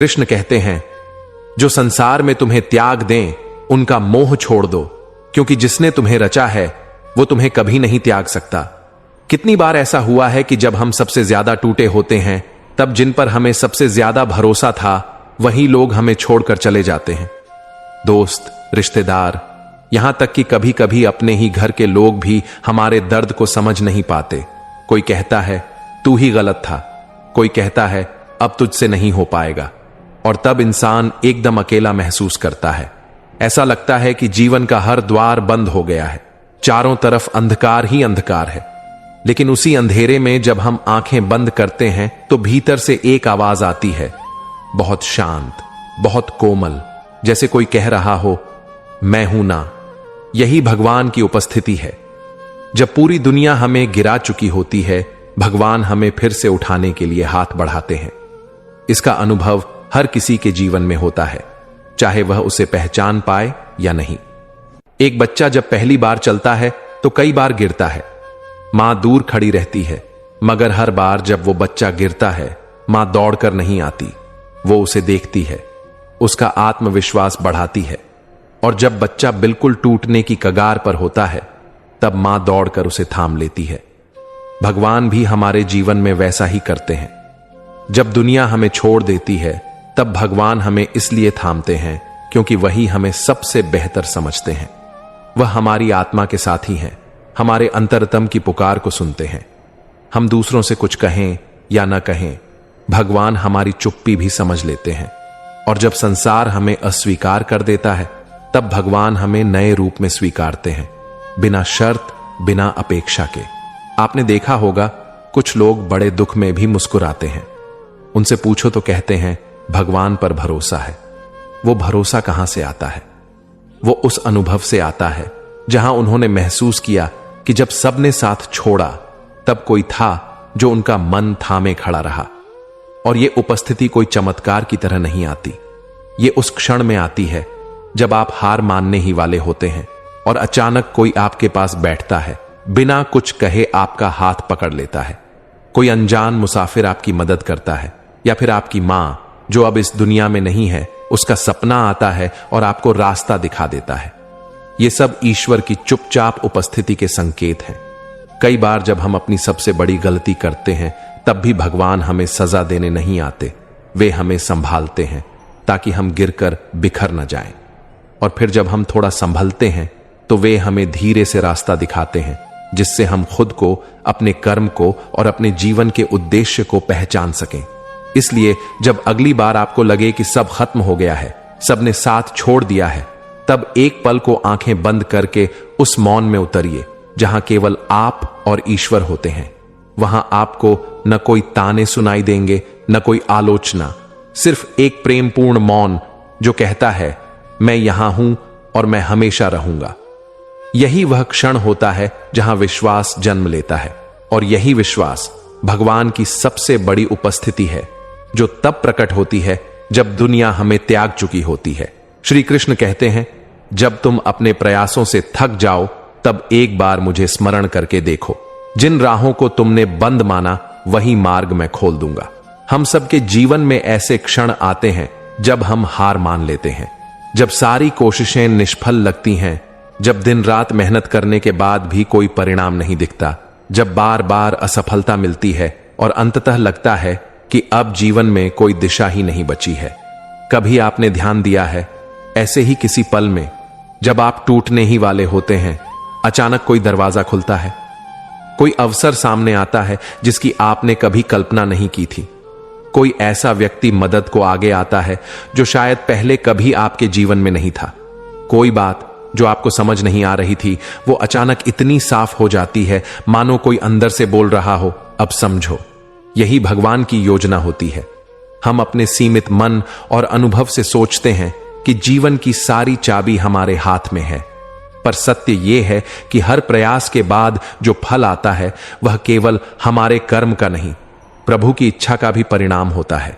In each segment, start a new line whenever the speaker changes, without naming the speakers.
कृष्ण कहते हैं, जो संसार में तुम्हें त्याग दें उनका मोह छोड़ दो, क्योंकि जिसने तुम्हें रचा है वो तुम्हें कभी नहीं त्याग सकता। कितनी बार ऐसा हुआ है कि जब हम सबसे ज्यादा टूटे होते हैं, तब जिन पर हमें सबसे ज्यादा भरोसा था वही लोग हमें छोड़कर चले जाते हैं। दोस्त, रिश्तेदार, यहां तक कि कभी कभी अपने ही घर के लोग भी हमारे दर्द को समझ नहीं पाते। कोई कहता है तू ही गलत था, कोई कहता है अब तुझसे नहीं हो पाएगा, और तब इंसान एकदम अकेला महसूस करता है। ऐसा लगता है कि जीवन का हर द्वार बंद हो गया है, चारों तरफ अंधकार ही अंधकार है। लेकिन उसी अंधेरे में जब हम आंखें बंद करते हैं तो भीतर से एक आवाज आती है, बहुत शांत, बहुत कोमल, जैसे कोई कह रहा हो मैं हूं ना। यही भगवान की उपस्थिति है। जब पूरी दुनिया हमें गिरा चुकी होती है, भगवान हमें फिर से उठाने के लिए हाथ बढ़ाते हैं। इसका अनुभव हर किसी के जीवन में होता है, चाहे वह उसे पहचान पाए या नहीं। एक बच्चा जब पहली बार चलता है तो कई बार गिरता है। मां दूर खड़ी रहती है, मगर हर बार जब वो बच्चा गिरता है, मां दौड़कर नहीं आती, वो उसे देखती है, उसका आत्मविश्वास बढ़ाती है। और जब बच्चा बिल्कुल टूटने की कगार पर होता है, तब मां दौड़कर उसे थाम लेती है। भगवान भी हमारे जीवन में वैसा ही करते हैं। जब दुनिया हमें छोड़ देती है, तब भगवान हमें इसलिए थामते हैं क्योंकि वही हमें सबसे बेहतर समझते हैं। वह हमारी आत्मा के साथी हैं, हमारे अंतरतम की पुकार को सुनते हैं। हम दूसरों से कुछ कहें या न कहें, भगवान हमारी चुप्पी भी समझ लेते हैं। और जब संसार हमें अस्वीकार कर देता है, तब भगवान हमें नए रूप में स्वीकारते हैं, बिना शर्त, बिना अपेक्षा के। आपने देखा होगा कुछ लोग बड़े दुख में भी मुस्कुराते हैं। उनसे पूछो तो कहते हैं भगवान पर भरोसा है। वो भरोसा कहां से आता है? वो उस अनुभव से आता है जहां उन्होंने महसूस किया कि जब सबने साथ छोड़ा, तब कोई था जो उनका मन थामे खड़ा रहा। और ये उपस्थिति कोई चमत्कार की तरह नहीं आती। ये उस क्षण में आती है जब आप हार मानने ही वाले होते हैं और अचानक कोई आपके पास बैठता है, बिना कुछ कहे आपका हाथ पकड़ लेता है। कोई अनजान मुसाफिर आपकी मदद करता है, या फिर आपकी मां जो अब इस दुनिया में नहीं है, उसका सपना आता है और आपको रास्ता दिखा देता है। ये सब ईश्वर की चुपचाप उपस्थिति के संकेत हैं। कई बार जब हम अपनी सबसे बड़ी गलती करते हैं, तब भी भगवान हमें सजा देने नहीं आते। वे हमें संभालते हैं ताकि हम गिरकर बिखर न जाएं। और फिर जब हम थोड़ा संभलते हैं, तो वे हमें धीरे से रास्ता दिखाते हैं, जिससे हम खुद को, अपने कर्म को और अपने जीवन के उद्देश्य को पहचान सकें। इसलिए जब अगली बार आपको लगे कि सब खत्म हो गया है, सबने साथ छोड़ दिया है, तब एक पल को आंखें बंद करके उस मौन में उतरिए जहां केवल आप और ईश्वर होते हैं। वहां आपको न कोई ताने सुनाई देंगे, न कोई आलोचना, सिर्फ एक प्रेमपूर्ण मौन जो कहता है मैं यहां हूं और मैं हमेशा रहूंगा। यही वह क्षण होता है जहां विश्वास जन्म लेता है। और यही विश्वास भगवान की सबसे बड़ी उपस्थिति है, जो तब प्रकट होती है जब दुनिया हमें त्याग चुकी होती है। श्री कृष्ण कहते हैं, जब तुम अपने प्रयासों से थक जाओ, तब एक बार मुझे स्मरण करके देखो। जिन राहों को तुमने बंद माना, वही मार्ग मैं खोल दूंगा। हम सबके जीवन में ऐसे क्षण आते हैं जब हम हार मान लेते हैं, जब सारी कोशिशें निष्फल लगती हैं, जब दिन रात मेहनत करने के बाद भी कोई परिणाम नहीं दिखता, जब बार बार असफलता मिलती है और अंततः लगता है कि अब जीवन में कोई दिशा ही नहीं बची है। कभी आपने ध्यान दिया है, ऐसे ही किसी पल में जब आप टूटने ही वाले होते हैं, अचानक कोई दरवाजा खुलता है, कोई अवसर सामने आता है जिसकी आपने कभी कल्पना नहीं की थी। कोई ऐसा व्यक्ति मदद को आगे आता है जो शायद पहले कभी आपके जीवन में नहीं था। कोई बात जो आपको समझ नहीं आ रही थी, वो अचानक इतनी साफ हो जाती है मानो कोई अंदर से बोल रहा हो, अब समझो। यही भगवान की योजना होती है। हम अपने सीमित मन और अनुभव से सोचते हैं कि जीवन की सारी चाबी हमारे हाथ में है, पर सत्य यह है कि हर प्रयास के बाद जो फल आता है, वह केवल हमारे कर्म का नहीं, प्रभु की इच्छा का भी परिणाम होता है।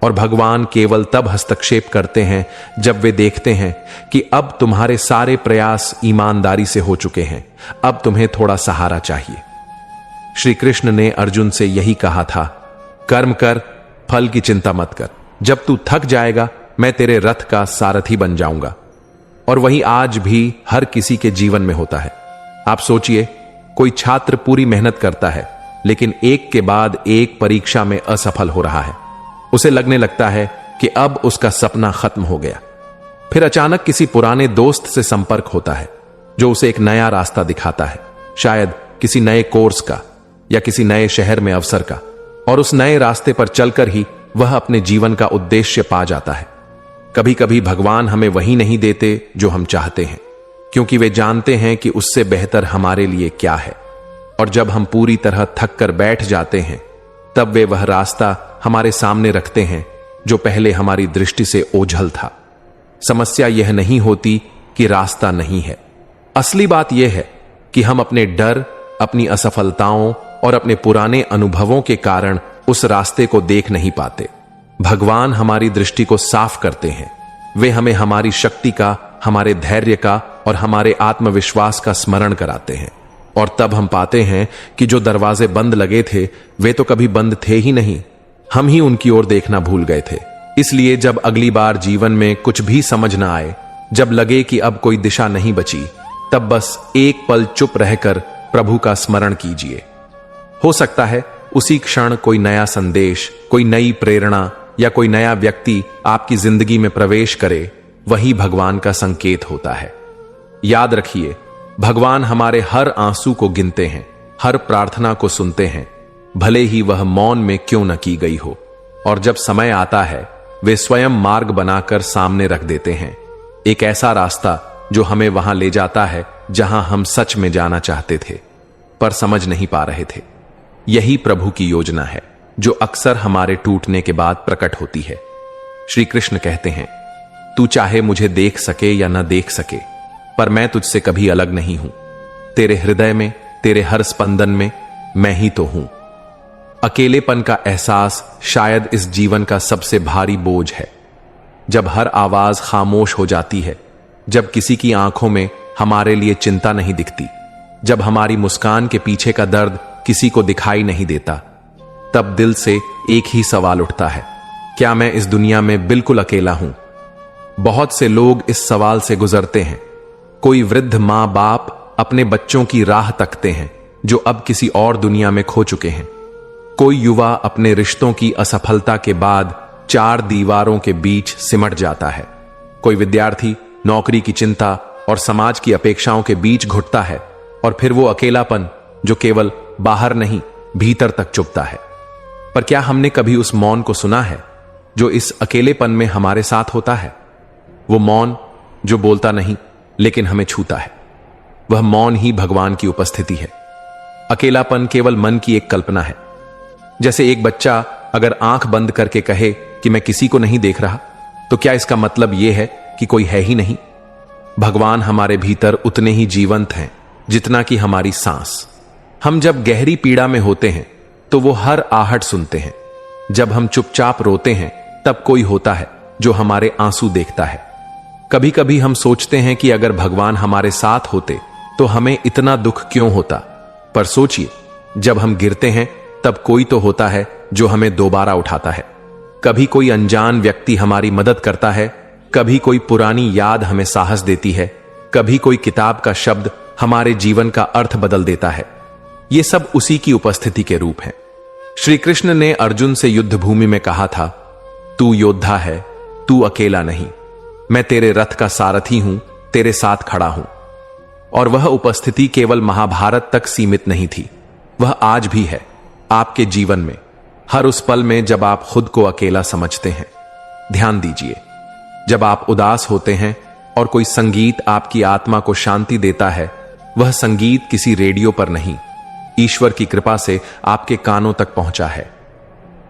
और भगवान केवल तब हस्तक्षेप करते हैं जब वे देखते हैं कि अब तुम्हारे सारे प्रयास ईमानदारी से हो चुके हैं, अब तुम्हें थोड़ा सहारा चाहिए। श्री कृष्ण ने अर्जुन से यही कहा था, कर्म कर, फल की चिंता मत कर। जब तू थक जाएगा मैं तेरे रथ का सारथी बन जाऊंगा। और वही आज भी हर किसी के जीवन में होता है। आप सोचिए, कोई छात्र पूरी मेहनत करता है लेकिन एक के बाद एक परीक्षा में असफल हो रहा है। उसे लगने लगता है कि अब उसका सपना खत्म हो गया। फिर अचानक किसी पुराने दोस्त से संपर्क होता है जो उसे एक नया रास्ता दिखाता है, शायद किसी नए कोर्स का या किसी नए शहर में अवसर का, और उस नए रास्ते पर चलकर ही वह अपने जीवन का उद्देश्य पा जाता है। कभी कभी भगवान हमें वही नहीं देते जो हम चाहते हैं, क्योंकि वे जानते हैं कि उससे बेहतर हमारे लिए क्या है। और जब हम पूरी तरह थक कर बैठ जाते हैं तब वे वह रास्ता हमारे सामने रखते हैं जो पहले हमारी दृष्टि से ओझल था। समस्या यह नहीं होती कि रास्ता नहीं है, असली बात यह है कि हम अपने डर, अपनी असफलताओं और अपने पुराने अनुभवों के कारण उस रास्ते को देख नहीं पाते। भगवान हमारी दृष्टि को साफ करते हैं। वे हमें हमारी शक्ति का, हमारे धैर्य का और हमारे आत्मविश्वास का स्मरण कराते हैं। और तब हम पाते हैं कि जो दरवाजे बंद लगे थे वे तो कभी बंद थे ही नहीं, हम ही उनकी ओर देखना भूल गए थे। इसलिए जब अगली बार जीवन में कुछ भी समझ ना आए, जब लगे कि अब कोई दिशा नहीं बची, तब बस एक पल चुप रहकर प्रभु का स्मरण कीजिए। हो सकता है उसी क्षण कोई नया संदेश, कोई नई प्रेरणा या कोई नया व्यक्ति आपकी जिंदगी में प्रवेश करे। वही भगवान का संकेत होता है। याद रखिए, भगवान हमारे हर आंसू को गिनते हैं, हर प्रार्थना को सुनते हैं, भले ही वह मौन में क्यों न की गई हो। और जब समय आता है वे स्वयं मार्ग बनाकर सामने रख देते हैं, एक ऐसा रास्ता जो हमें वहां ले जाता है जहां हम सच में जाना चाहते थे पर समझ नहीं पा रहे थे। यही प्रभु की योजना है जो अक्सर हमारे टूटने के बाद प्रकट होती है। श्री कृष्ण कहते हैं, तू चाहे मुझे देख सके या न देख सके, पर मैं तुझसे कभी अलग नहीं हूं। तेरे हृदय में, तेरे हर स्पंदन में मैं ही तो हूं। अकेलेपन का एहसास शायद इस जीवन का सबसे भारी बोझ है। जब हर आवाज खामोश हो जाती है, जब किसी की आंखों में हमारे लिए चिंता नहीं दिखती, जब हमारी मुस्कान के पीछे का दर्द किसी को दिखाई नहीं देता, तब दिल से एक ही सवाल उठता है, क्या मैं इस दुनिया में बिल्कुल अकेला हूं? बहुत से लोग इस सवाल से गुजरते हैं। कोई वृद्ध मां बाप अपने बच्चों की राह तकते हैं जो अब किसी और दुनिया में खो चुके हैं। कोई युवा अपने रिश्तों की असफलता के बाद चार दीवारों के बीच सिमट जाता है। कोई विद्यार्थी नौकरी की चिंता और समाज की अपेक्षाओं के बीच घुटता है, और फिर वो अकेलापन जो केवल बाहर नहीं भीतर तक चुभता है। पर क्या हमने कभी उस मौन को सुना है जो इस अकेलेपन में हमारे साथ होता है? वो मौन जो बोलता नहीं लेकिन हमें छूता है। वह मौन ही भगवान की उपस्थिति है। अकेलापन केवल मन की एक कल्पना है। जैसे एक बच्चा अगर आंख बंद करके कहे कि मैं किसी को नहीं देख रहा, तो क्या इसका मतलब यह है कि कोई है ही नहीं? भगवान हमारे भीतर उतने ही जीवंत हैं जितना कि हमारी सांस। हम जब गहरी पीड़ा में होते हैं तो वो हर आहट सुनते हैं। जब हम चुपचाप रोते हैं तब कोई होता है जो हमारे आंसू देखता है। कभी कभी हम सोचते हैं कि अगर भगवान हमारे साथ होते तो हमें इतना दुख क्यों होता। पर सोचिए, जब हम गिरते हैं तब कोई तो होता है जो हमें दोबारा उठाता है। कभी कोई अनजान व्यक्ति हमारी मदद करता है, कभी कोई पुरानी याद हमें साहस देती है, कभी कोई किताब का शब्द हमारे जीवन का अर्थ बदल देता है। ये सब उसी की उपस्थिति के रूप हैं। श्री कृष्ण ने अर्जुन से युद्ध भूमि में कहा था, तू योद्धा है, तू अकेला नहीं, मैं तेरे रथ का सारथी हूं, तेरे साथ खड़ा हूं। और वह उपस्थिति केवल महाभारत तक सीमित नहीं थी, वह आज भी है आपके जीवन में, हर उस पल में जब आप खुद को अकेला समझते हैं। ध्यान दीजिए, जब आप उदास होते हैं और कोई संगीत आपकी आत्मा को शांति देता है, वह संगीत किसी रेडियो पर नहीं, ईश्वर की कृपा से आपके कानों तक पहुंचा है।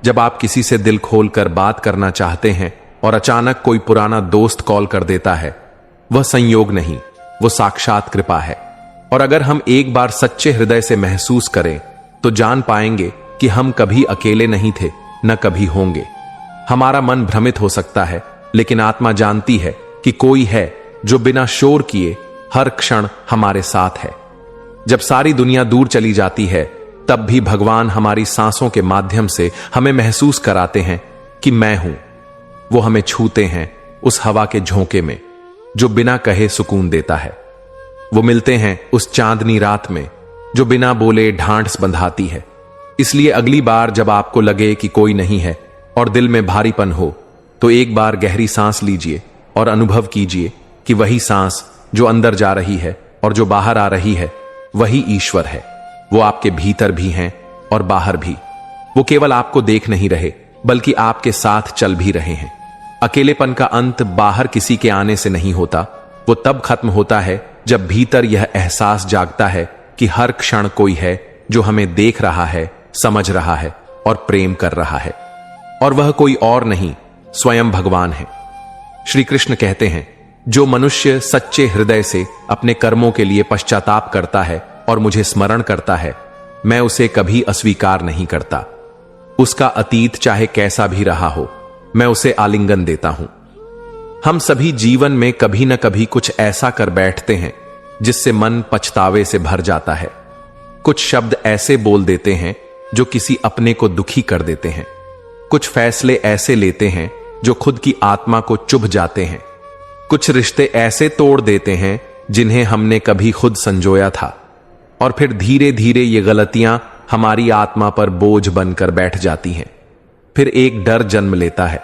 जब आप किसी से दिल खोलकर बात करना चाहते हैं और अचानक कोई पुराना दोस्त कॉल कर देता है, वह संयोग नहीं, वो साक्षात कृपा है। और अगर हम एक बार सच्चे हृदय से महसूस करें तो जान पाएंगे कि हम कभी अकेले नहीं थे, न कभी होंगे। हमारा मन भ्रमित हो सकता है, लेकिन आत्मा जानती है कि कोई है जो बिना शोर किए हर क्षण हमारे साथ है। जब सारी दुनिया दूर चली जाती है, तब भी भगवान हमारी सांसों के माध्यम से हमें महसूस कराते हैं कि मैं हूं, वो हमें छूते हैं उस हवा के झोंके में जो बिना कहे सुकून देता है। वो मिलते हैं उस चांदनी रात में जो बिना बोले ढांढस बंधाती है। इसलिए अगली बार जब आपको लगे कि कोई नहीं है और दिल में भारीपन हो, तो एक बार गहरी सांस लीजिए और अनुभव कीजिए कि वही सांस जो अंदर जा रही है और जो बाहर आ रही है, वही ईश्वर है। वो आपके भीतर भी हैं और बाहर भी। वो केवल आपको देख नहीं रहे, बल्कि आपके साथ चल भी रहे हैं। अकेलेपन का अंत बाहर किसी के आने से नहीं होता। वो तब खत्म होता है जब भीतर यह एहसास जागता है कि हर क्षण कोई है जो हमें देख रहा है, समझ रहा है और प्रेम कर रहा है। और वह कोई और नहीं, स्वयं भगवान है। श्री कृष्ण कहते हैं, जो मनुष्य सच्चे हृदय से अपने कर्मों के लिए पश्चाताप करता है और मुझे स्मरण करता है, मैं उसे कभी अस्वीकार नहीं करता। उसका अतीत चाहे कैसा भी रहा हो, मैं उसे आलिंगन देता हूं। हम सभी जीवन में कभी न कभी कुछ ऐसा कर बैठते हैं जिससे मन पछतावे से भर जाता है। कुछ शब्द ऐसे बोल देते हैं जो किसी अपने को दुखी कर देते हैं। कुछ फैसले ऐसे लेते हैं जो खुद की आत्मा को चुभ जाते हैं। कुछ रिश्ते ऐसे तोड़ देते हैं जिन्हें हमने कभी खुद संजोया था। और फिर धीरे धीरे ये गलतियां हमारी आत्मा पर बोझ बनकर बैठ जाती हैं। फिर एक डर जन्म लेता है,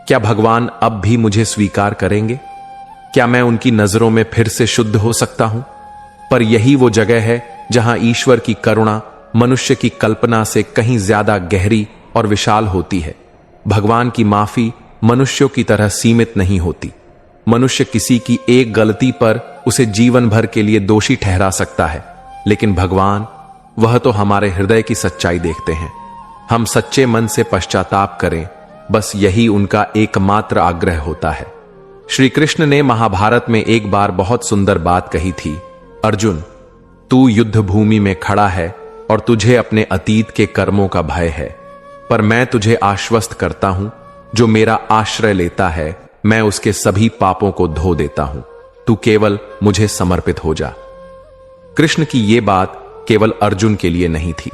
क्या भगवान अब भी मुझे स्वीकार करेंगे? क्या मैं उनकी नजरों में फिर से शुद्ध हो सकता हूं? पर यही वो जगह है जहां ईश्वर की करुणा मनुष्य की कल्पना से कहीं ज्यादा गहरी और विशाल होती है। भगवान की माफी मनुष्यों की तरह सीमित नहीं होती। मनुष्य किसी की एक गलती पर उसे जीवन भर के लिए दोषी ठहरा सकता है, लेकिन भगवान, वह तो हमारे हृदय की सच्चाई देखते हैं। हम सच्चे मन से पश्चाताप करें, बस यही उनका एकमात्र आग्रह होता है। श्री कृष्ण ने महाभारत में एक बार बहुत सुंदर बात कही थी, अर्जुन, तू युद्ध भूमि में खड़ा है और तुझे अपने अतीत के कर्मों का भय है, पर मैं तुझे आश्वस्त करता हूं, जो मेरा आश्रय लेता है मैं उसके सभी पापों को धो देता हूं। तू केवल मुझे समर्पित हो जा। कृष्ण की यह बात केवल अर्जुन के लिए नहीं थी,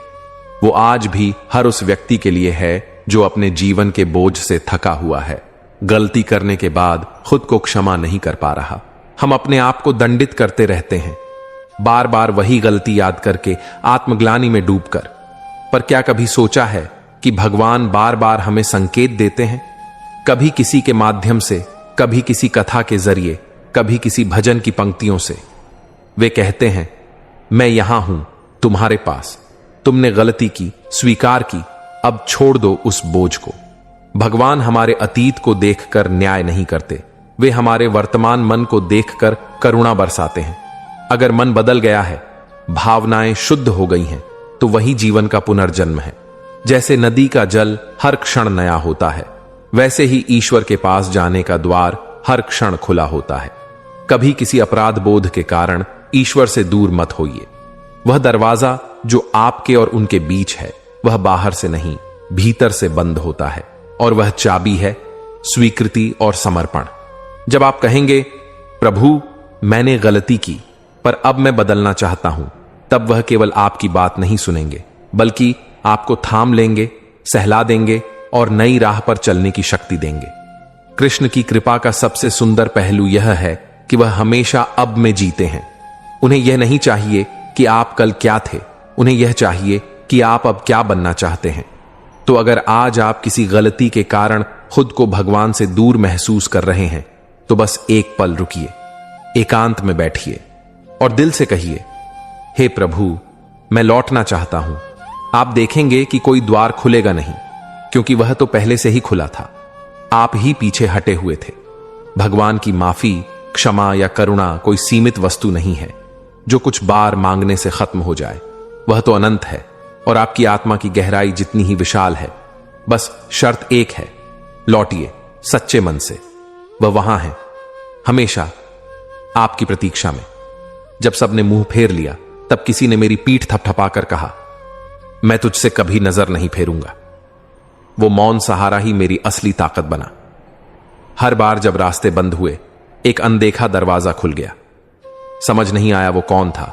वो आज भी हर उस व्यक्ति के लिए है जो अपने जीवन के बोझ से थका हुआ है, गलती करने के बाद खुद को क्षमा नहीं कर पा रहा। हम अपने आप को दंडित करते रहते हैं, बार बार वही गलती याद करके आत्मग्लानि में डूबकर। पर क्या कभी सोचा है कि भगवान बार बार हमें संकेत देते हैं, कभी किसी के माध्यम से, कभी किसी कथा के जरिए, कभी किसी भजन की पंक्तियों से। वे कहते हैं, मैं यहां हूं तुम्हारे पास, तुमने गलती की, स्वीकार की, अब छोड़ दो उस बोझ को। भगवान हमारे अतीत को देखकर न्याय नहीं करते, वे हमारे वर्तमान मन को देखकर करुणा बरसाते हैं। अगर मन बदल गया है, भावनाएं शुद्ध हो गई हैं, तो वही जीवन का पुनर्जन्म है। जैसे नदी का जल हर क्षण नया होता है, वैसे ही ईश्वर के पास जाने का द्वार हर क्षण खुला होता है। कभी किसी अपराध बोध के कारण ईश्वर से दूर मत होइए। वह दरवाजा जो आपके और उनके बीच है, वह बाहर से नहीं, भीतर से बंद होता है, और वह चाबी है स्वीकृति और समर्पण। जब आप कहेंगे, प्रभु मैंने गलती की पर अब मैं बदलना चाहता हूं, तब वह केवल आपकी बात नहीं सुनेंगे, बल्कि आपको थाम लेंगे, सहला देंगे और नई राह पर चलने की शक्ति देंगे। कृष्ण की कृपा का सबसे सुंदर पहलू यह है कि वह हमेशा अब में जीते हैं। उन्हें यह नहीं चाहिए कि आप कल क्या थे, उन्हें यह चाहिए कि आप अब क्या बनना चाहते हैं। तो अगर आज आप किसी गलती के कारण खुद को भगवान से दूर महसूस कर रहे हैं, तो बस एक पल रुकिए, एकांत में बैठिए और दिल से कहिए, हे प्रभु मैं लौटना चाहता हूं। आप देखेंगे कि कोई द्वार खुलेगा नहीं, क्योंकि वह तो पहले से ही खुला था, आप ही पीछे हटे हुए थे। भगवान की माफी, क्षमा या करुणा कोई सीमित वस्तु नहीं है जो कुछ बार मांगने से खत्म हो जाए। वह तो अनंत है और आपकी आत्मा की गहराई जितनी ही विशाल है। बस शर्त एक है, लौटिए सच्चे मन से। वह वहां है, हमेशा आपकी प्रतीक्षा में। जब सबने मुंह फेर लिया, तब किसी ने मेरी पीठ थपथपाकर कहा, मैं तुझसे कभी नजर नहीं फेरूंगा। वो मौन सहारा ही मेरी असली ताकत बना। हर बार जब रास्ते बंद हुए, एक अनदेखा दरवाजा खुल गया। समझ नहीं आया वो कौन था,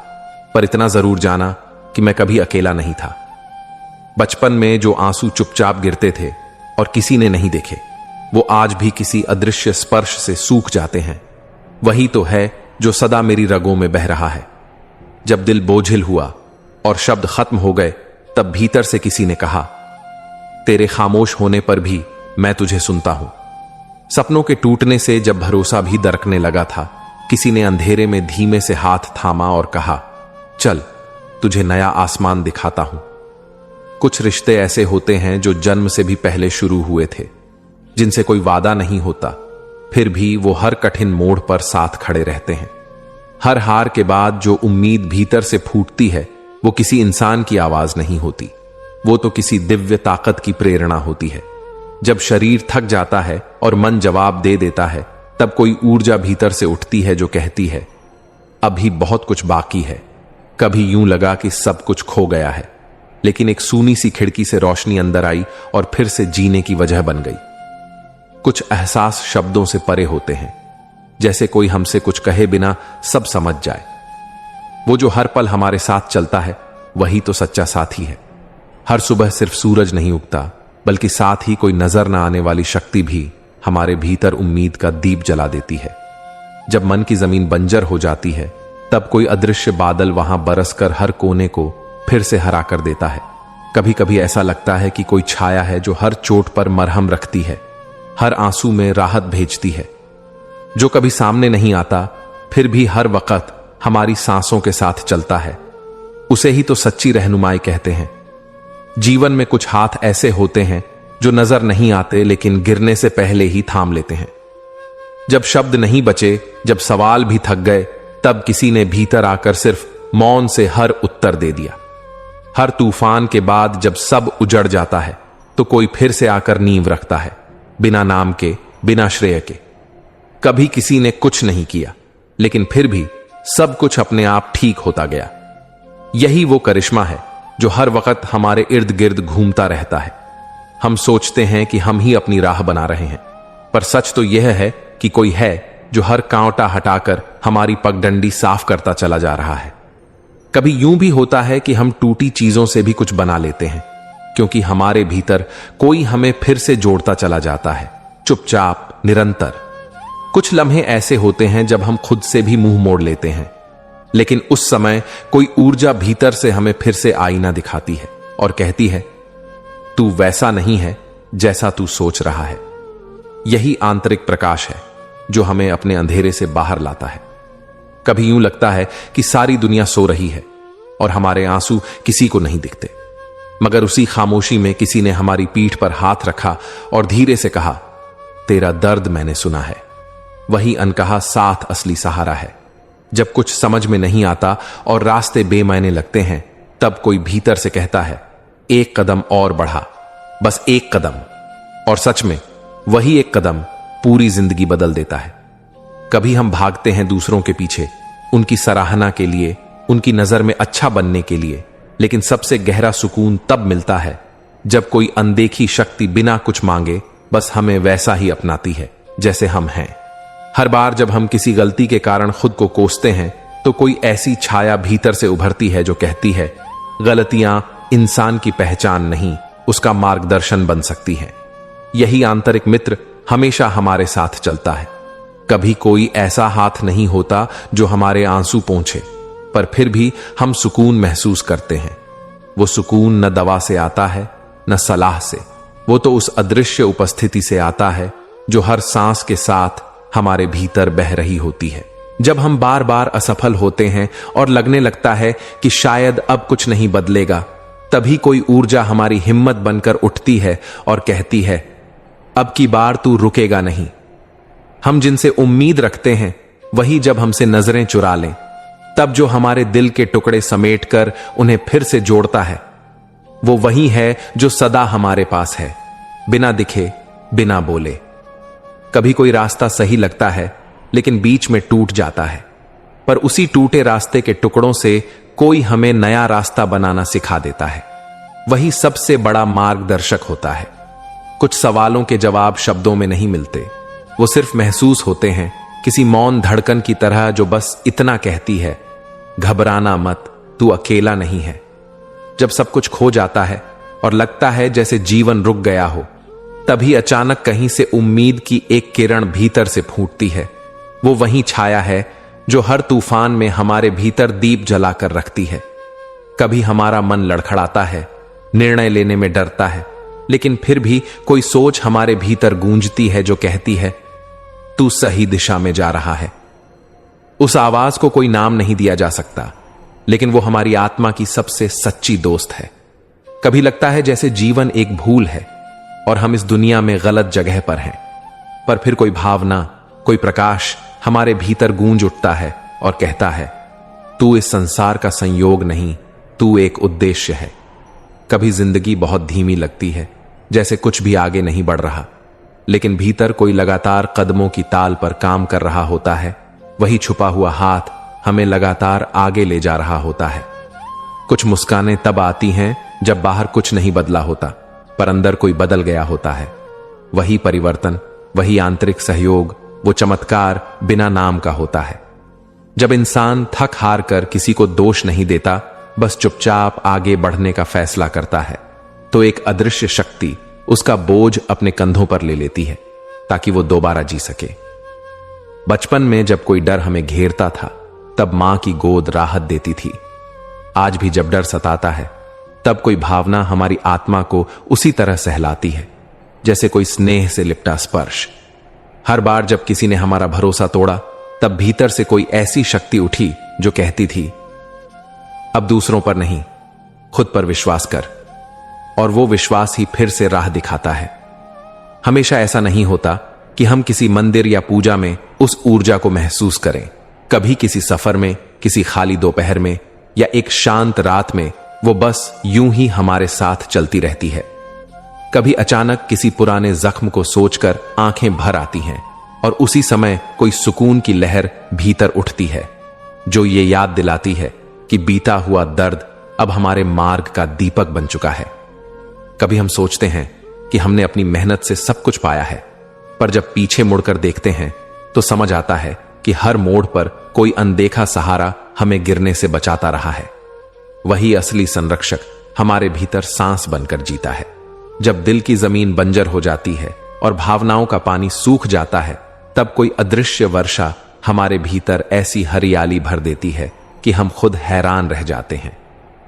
पर इतना जरूर जाना कि मैं कभी अकेला नहीं था। बचपन में जो आंसू चुपचाप गिरते थे और किसी ने नहीं देखे, वो आज भी किसी अदृश्य स्पर्श से सूख जाते हैं। वही तो है जो सदा मेरी रगों में बह रहा है। जब दिल बोझिल हुआ और शब्द खत्म हो गए, तब भीतर से किसी ने कहा, तेरे खामोश होने पर भी मैं तुझे सुनता हूं। सपनों के टूटने से जब भरोसा भी दरकने लगा था, किसी ने अंधेरे में धीमे से हाथ थामा और कहा, चल तुझे नया आसमान दिखाता हूं। कुछ रिश्ते ऐसे होते हैं जो जन्म से भी पहले शुरू हुए थे, जिनसे कोई वादा नहीं होता, फिर भी वो हर कठिन मोड़ पर साथ खड़े रहते हैं। हर हार के बाद जो उम्मीद भीतर से फूटती है, वो किसी इंसान की आवाज नहीं होती, वो तो किसी दिव्य ताकत की प्रेरणा होती है। जब शरीर थक जाता है और मन जवाब दे देता है, तब कोई ऊर्जा भीतर से उठती है जो कहती है, अभी बहुत कुछ बाकी है। कभी यूं लगा कि सब कुछ खो गया है, लेकिन एक सूनी सी खिड़की से रोशनी अंदर आई और फिर से जीने की वजह बन गई। कुछ एहसास शब्दों से परे होते हैं, जैसे कोई हमसे कुछ कहे बिना सब समझ जाए। वो जो हर पल हमारे साथ चलता है, वही तो सच्चा साथी है। हर सुबह सिर्फ सूरज नहीं उगता, बल्कि साथ ही कोई नजर न आने वाली शक्ति भी हमारे भीतर उम्मीद का दीप जला देती है। जब मन की जमीन बंजर हो जाती है, तब कोई अदृश्य बादल वहां बरसकर हर कोने को फिर से हरा कर देता है। कभी कभी ऐसा लगता है कि कोई छाया है जो हर चोट पर मरहम रखती है, हर आंसू में राहत भेजती है। जो कभी सामने नहीं आता, फिर भी हर वक्त हमारी सांसों के साथ चलता है। उसे ही तो सच्ची रहनुमाई कहते हैं। जीवन में कुछ हाथ ऐसे होते हैं जो नजर नहीं आते, लेकिन गिरने से पहले ही थाम लेते हैं। जब शब्द नहीं बचे, जब सवाल भी थक गए, तब किसी ने भीतर आकर सिर्फ मौन से हर उत्तर दे दिया। हर तूफान के बाद जब सब उजड़ जाता है, तो कोई फिर से आकर नींव रखता है, बिना नाम के, बिना श्रेय के। कभी किसी ने कुछ नहीं किया, लेकिन फिर भी सब कुछ अपने आप ठीक होता गया। यही वो करिश्मा है जो हर वक्त हमारे इर्द गिर्द घूमता रहता है। हम सोचते हैं कि हम ही अपनी राह बना रहे हैं, पर सच तो यह है कि कोई है जो हर कांटा हटाकर हमारी पगडंडी साफ करता चला जा रहा है। कभी यूं भी होता है कि हम टूटी चीजों से भी कुछ बना लेते हैं, क्योंकि हमारे भीतर कोई हमें फिर से जोड़ता चला जाता है, चुपचाप, निरंतर। कुछ लम्हे ऐसे होते हैं जब हम खुद से भी मुंह मोड़ लेते हैं, लेकिन उस समय कोई ऊर्जा भीतर से हमें फिर से आईना दिखाती है और कहती है, तू वैसा नहीं है जैसा तू सोच रहा है। यही आंतरिक प्रकाश है जो हमें अपने अंधेरे से बाहर लाता है। कभी यूं लगता है कि सारी दुनिया सो रही है और हमारे आंसू किसी को नहीं दिखते, मगर उसी खामोशी में किसी ने हमारी पीठ पर हाथ रखा और धीरे से कहा, तेरा दर्द मैंने सुना है। वही अनकहा साथ असली सहारा है। जब कुछ समझ में नहीं आता और रास्ते बेमायने लगते हैं, तब कोई भीतर से कहता है, एक कदम और बढ़ा, बस एक कदम। और सच में वही एक कदम पूरी जिंदगी बदल देता है। कभी हम भागते हैं दूसरों के पीछे, उनकी सराहना के लिए, उनकी नजर में अच्छा बनने के लिए, लेकिन सबसे गहरा सुकून तब मिलता है जब कोई अनदेखी शक्ति बिना कुछ मांगे बस हमें वैसा ही अपनाती है जैसे हम हैं। हर बार जब हम किसी गलती के कारण खुद को कोसते हैं, तो कोई ऐसी छाया भीतर से उभरती है जो कहती है, गलतियां इंसान की पहचान नहीं, उसका मार्गदर्शन बन सकती है। यही आंतरिक मित्र हमेशा हमारे साथ चलता है। कभी कोई ऐसा हाथ नहीं होता जो हमारे आंसू पोंछे, पर फिर भी हम सुकून महसूस करते हैं। वो सुकून न दवा से आता है, न सलाह से, वो तो उस अदृश्य उपस्थिति से आता है जो हर सांस के साथ हमारे भीतर बह रही होती है। जब हम बार बार असफल होते हैं और लगने लगता है कि शायद अब कुछ नहीं बदलेगा, तभी कोई ऊर्जा हमारी हिम्मत बनकर उठती है और कहती है, अब की बार तू रुकेगा नहीं। हम जिनसे उम्मीद रखते हैं, वही जब हमसे नजरें चुरा लें, तब जो हमारे दिल के टुकड़े समेटकर उन्हें फिर से जोड़ता है, वो वही है जो सदा हमारे पास है, बिना दिखे, बिना बोले। कभी कोई रास्ता सही लगता है, लेकिन बीच में टूट जाता है, पर उसी टूटे रास्ते के टुकड़ों से कोई हमें नया रास्ता बनाना सिखा देता है। वही सबसे बड़ा मार्गदर्शक होता है। कुछ सवालों के जवाब शब्दों में नहीं मिलते, वो सिर्फ महसूस होते हैं, किसी मौन धड़कन की तरह जो बस इतना कहती है, घबराना मत, तू अकेला नहीं है। जब सब कुछ खो जाता है और लगता है जैसे जीवन रुक गया हो, तभी अचानक कहीं से उम्मीद की एक किरण भीतर से फूटती है। वो वही छाया है जो हर तूफान में हमारे भीतर दीप जलाकर रखती है। कभी हमारा मन लड़खड़ाता है, निर्णय लेने में डरता है, लेकिन फिर भी कोई सोच हमारे भीतर गूंजती है जो कहती है तू सही दिशा में जा रहा है। उस आवाज को कोई नाम नहीं दिया जा सकता, लेकिन वो हमारी आत्मा की सबसे सच्ची दोस्त है। कभी लगता है जैसे जीवन एक भूल है और हम इस दुनिया में गलत जगह पर हैं, पर फिर कोई भावना, कोई प्रकाश हमारे भीतर गूंज उठता है और कहता है तू इस संसार का संयोग नहीं, तू एक उद्देश्य है। कभी जिंदगी बहुत धीमी लगती है, जैसे कुछ भी आगे नहीं बढ़ रहा, लेकिन भीतर कोई लगातार कदमों की ताल पर काम कर रहा होता है। वही छुपा हुआ हाथ हमें लगातार आगे ले जा रहा होता है। कुछ मुस्कानें तब आती हैं जब बाहर कुछ नहीं बदला होता, पर अंदर कोई बदल गया होता है। वही परिवर्तन, वही आंतरिक सहयोग, वो चमत्कार बिना नाम का होता है। जब इंसान थक हार कर किसी को दोष नहीं देता, बस चुपचाप आगे बढ़ने का फैसला करता है, तो एक अदृश्य शक्ति उसका बोझ अपने कंधों पर ले लेती है ताकि वो दोबारा जी सके। बचपन में जब कोई डर हमें घेरता था, तब मां की गोद राहत देती थी। आज भी जब डर सताता है, तब कोई भावना हमारी आत्मा को उसी तरह सहलाती है जैसे कोई स्नेह से लिपटा स्पर्श। हर बार जब किसी ने हमारा भरोसा तोड़ा, तब भीतर से कोई ऐसी शक्ति उठी जो कहती थी अब दूसरों पर नहीं, खुद पर विश्वास कर। और वो विश्वास ही फिर से राह दिखाता है। हमेशा ऐसा नहीं होता कि हम किसी मंदिर या पूजा में उस ऊर्जा को महसूस करें। कभी किसी सफर में, किसी खाली दोपहर में या एक शांत रात में वो बस यूं ही हमारे साथ चलती रहती है। कभी अचानक किसी पुराने जख्म को सोचकर आंखें भर आती हैं और उसी समय कोई सुकून की लहर भीतर उठती है जो ये याद दिलाती है कि बीता हुआ दर्द अब हमारे मार्ग का दीपक बन चुका है। कभी हम सोचते हैं कि हमने अपनी मेहनत से सब कुछ पाया है, पर जब पीछे मुड़कर देखते हैं तो समझ आता है कि हर मोड़ पर कोई अनदेखा सहारा हमें गिरने से बचाता रहा है। वही असली संरक्षक हमारे भीतर सांस बनकर जीता है। जब दिल की जमीन बंजर हो जाती है और भावनाओं का पानी सूख जाता है, तब कोई अदृश्य वर्षा हमारे भीतर ऐसी हरियाली भर देती है कि हम खुद हैरान रह जाते हैं।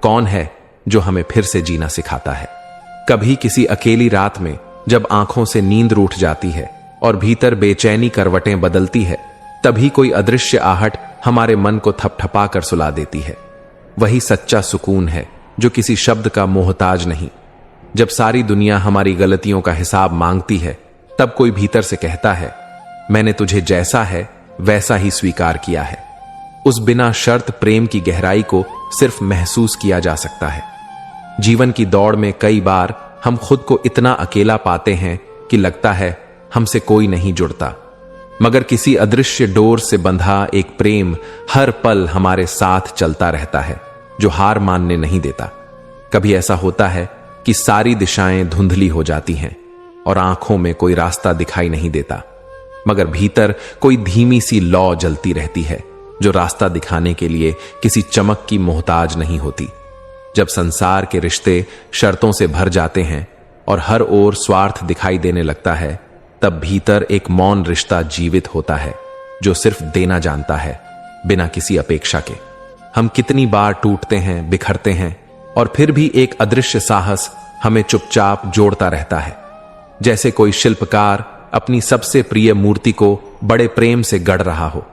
कौन है जो हमें फिर से जीना सिखाता है? कभी किसी अकेली रात में जब आंखों से नींद रूठ जाती है और भीतर बेचैनी करवटें बदलती है, तभी कोई अदृश्य आहट हमारे मन को थपथपा कर सुला देती है। वही सच्चा सुकून है जो किसी शब्द का मोहताज नहीं। जब सारी दुनिया हमारी गलतियों का हिसाब मांगती है, तब कोई भीतर से कहता है मैंने तुझे जैसा है वैसा ही स्वीकार किया है। उस बिना शर्त प्रेम की गहराई को सिर्फ महसूस किया जा सकता है। जीवन की दौड़ में कई बार हम खुद को इतना अकेला पाते हैं कि लगता है हमसे कोई नहीं जुड़ता, मगर किसी अदृश्य डोर से बंधा एक प्रेम हर पल हमारे साथ चलता रहता है जो हार मानने नहीं देता। कभी ऐसा होता है कि सारी दिशाएं धुंधली हो जाती हैं और आंखों में कोई रास्ता दिखाई नहीं देता, मगर भीतर कोई धीमी सी लौ जलती रहती है जो रास्ता दिखाने के लिए किसी चमक की मोहताज नहीं होती। जब संसार के रिश्ते शर्तों से भर जाते हैं और हर ओर स्वार्थ दिखाई देने लगता है, तब भीतर एक मौन रिश्ता जीवित होता है जो सिर्फ देना जानता है, बिना किसी अपेक्षा के। हम कितनी बार टूटते हैं, बिखरते हैं, और फिर भी एक अदृश्य साहस हमें चुपचाप जोड़ता रहता है, जैसे कोई शिल्पकार अपनी सबसे प्रिय मूर्ति को बड़े प्रेम से गढ़ रहा हो।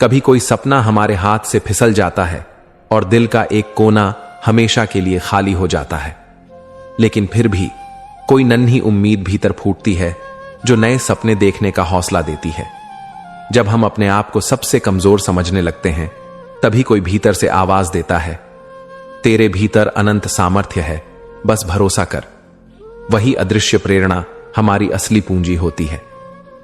कभी कोई सपना हमारे हाथ से फिसल जाता है और दिल का एक कोना हमेशा के लिए खाली हो जाता है, लेकिन फिर भी कोई नन्ही उम्मीद भीतर फूटती है जो नए सपने देखने का हौसला देती है। जब हम अपने आप को सबसे कमजोर समझने लगते हैं, तभी कोई भीतर से आवाज देता है तेरे भीतर अनंत सामर्थ्य है, बस भरोसा कर। वही अदृश्य प्रेरणा हमारी असली पूंजी होती है।